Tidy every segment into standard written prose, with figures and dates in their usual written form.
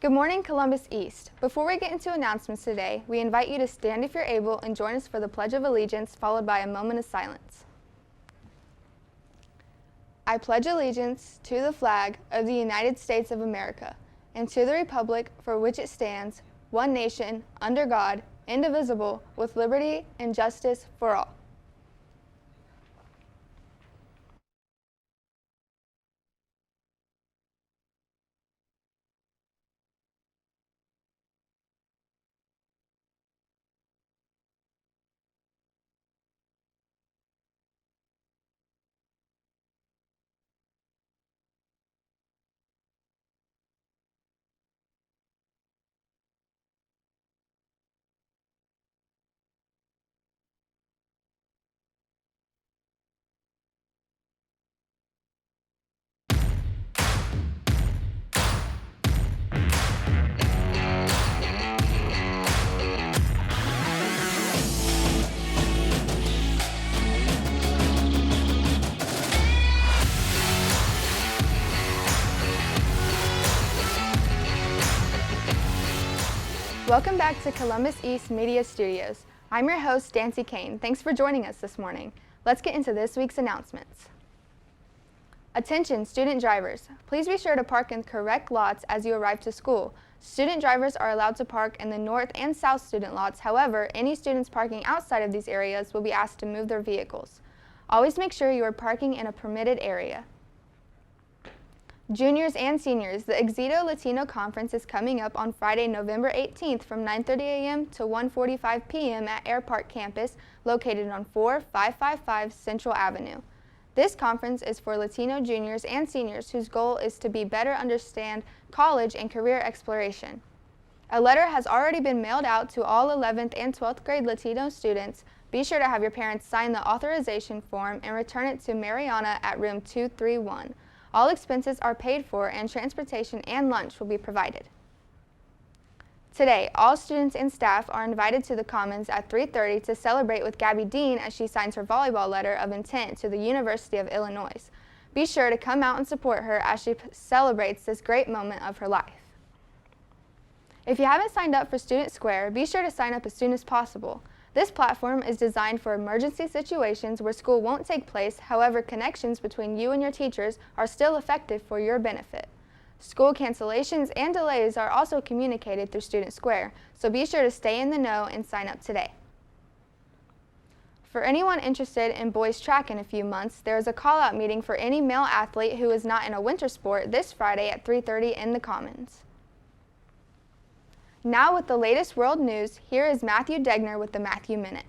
Good morning, Columbus East. Before we get into announcements today, we invite you to stand if you're able and join us for the Pledge of Allegiance, followed by a moment of silence. I pledge allegiance to the flag of the United States of America and to the republic for which it stands, one nation, under God, indivisible, with liberty and justice for all. Welcome back to Columbus East Media Studios. I'm your host, Dancy Cain. Thanks for joining us this morning. Let's get into this week's announcements. Attention, student drivers. Please be sure to park in correct lots as you arrive to school. Student drivers are allowed to park in the north and south student lots. However, any students parking outside of these areas will be asked to move their vehicles. Always make sure you are parking in a permitted area. Juniors and seniors, the Exito Latino Conference is coming up on Friday, November 18th from 9:30 a.m. to 1:45 p.m. at Air Park Campus, located on 4555 Central Avenue. This conference is for Latino juniors and seniors whose goal is to better understand college and career exploration. A letter has already been mailed out to all 11th and 12th grade Latino students. Be sure to have your parents sign the authorization form and return it to Mariana at room 231. All expenses are paid for and transportation and lunch will be provided. Today, all students and staff are invited to the Commons at 3:30 to celebrate with Gabby Dean as she signs her volleyball letter of intent to the University of Illinois. Be sure to come out and support her as she celebrates this great moment of her life. If you haven't signed up for Student Square, be sure to sign up as soon as possible. This platform is designed for emergency situations where school won't take place. However, connections between you and your teachers are still effective for your benefit. School cancellations and delays are also communicated through Student Square, so be sure to stay in the know and sign up today. For anyone interested in boys track in a few months, there is a call-out meeting for any male athlete who is not in a winter sport this Friday at 3:30 in the Commons. Now with the latest world news, here is Matthew Degner with the Matthew Minute.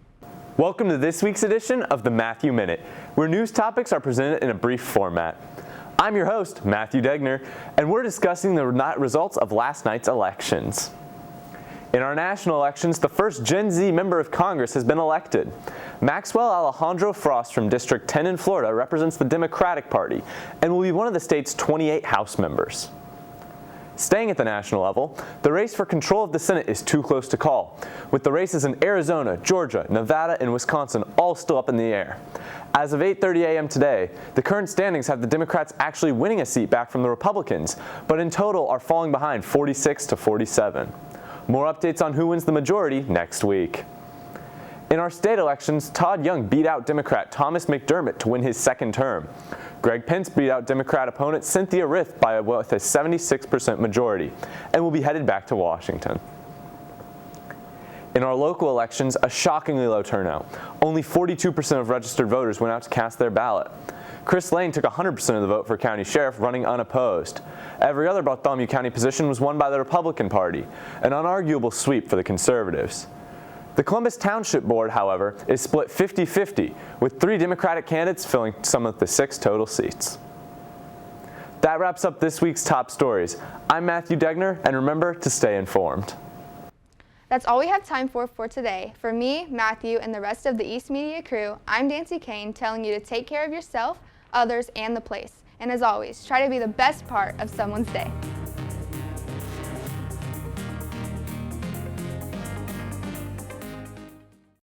Welcome to this week's edition of the Matthew Minute, where news topics are presented in a brief format. I'm your host, Matthew Degner, and we're discussing the results of last night's elections. In our national elections, the first Gen Z member of Congress has been elected. Maxwell Alejandro Frost from District 10 in Florida represents the Democratic Party and will be one of the state's 28 House members. Staying at the national level, the race for control of the Senate is too close to call, with the races in Arizona, Georgia, Nevada, and Wisconsin all still up in the air. As of 8:30 a.m. today, the current standings have the Democrats actually winning a seat back from the Republicans, but in total are falling behind 46 to 47. More updates on who wins the majority next week. In our state elections, Todd Young beat out Democrat Thomas McDermott to win his second term. Greg Pence beat out Democrat opponent Cynthia Rith with a 76% majority and will be headed back to Washington. In our local elections, a shockingly low turnout. Only 42% of registered voters went out to cast their ballot. Chris Lane took 100% of the vote for county sheriff, running unopposed. Every other Bartholomew County position was won by the Republican Party, an unarguable sweep for the Conservatives. The Columbus Township Board, however, is split 50-50, with 3 Democratic candidates filling some of the 6 total seats. That wraps up this week's top stories. I'm Matthew Degner, and remember to stay informed. That's all we have time for today. For me, Matthew, and the rest of the East Media crew, I'm Dancy Cain, telling you to take care of yourself, others, and the place. And as always, try to be the best part of someone's day.